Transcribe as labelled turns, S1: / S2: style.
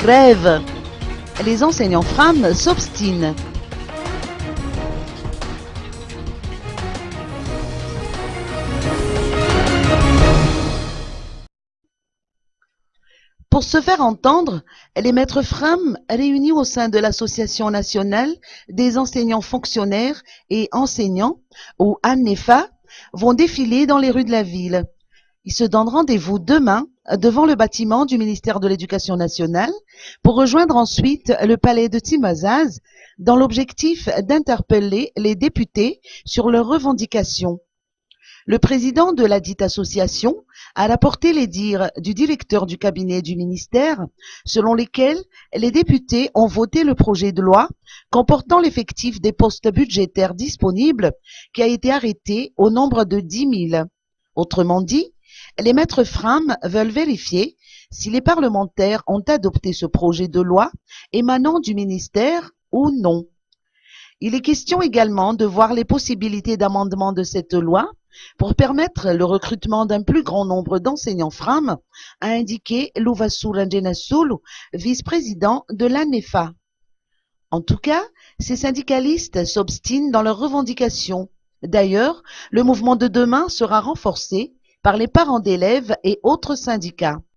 S1: grève. Les enseignants FRAM s'obstinent. Pour se faire entendre, les maîtres FRAM réunis au sein de l'Association nationale des enseignants fonctionnaires et enseignants, ou ANEFA, vont défiler dans les rues de la ville. Ils se donnent rendez-vous demain devant le bâtiment du ministère de l'Éducation nationale pour rejoindre ensuite le palais de Timazaz dans l'objectif d'interpeller les députés sur leurs revendications. Le président de la dite association a rapporté les dires du directeur du cabinet du ministère, selon lesquels les députés ont voté le projet de loi comportant l'effectif des postes budgétaires disponibles qui a été arrêté au nombre de 10 000. Autrement dit, les maîtres FRAM veulent vérifier si les parlementaires ont adopté ce projet de loi émanant du ministère ou non. Il est question également de voir les possibilités d'amendement de cette loi pour permettre le recrutement d'un plus grand nombre d'enseignants FRAM, a indiqué Louvassou Rangenassoulou, vice-président de l'ANEFA. En tout cas, ces syndicalistes s'obstinent dans leurs revendications. D'ailleurs, le mouvement de demain sera renforcé par les parents d'élèves et autres syndicats.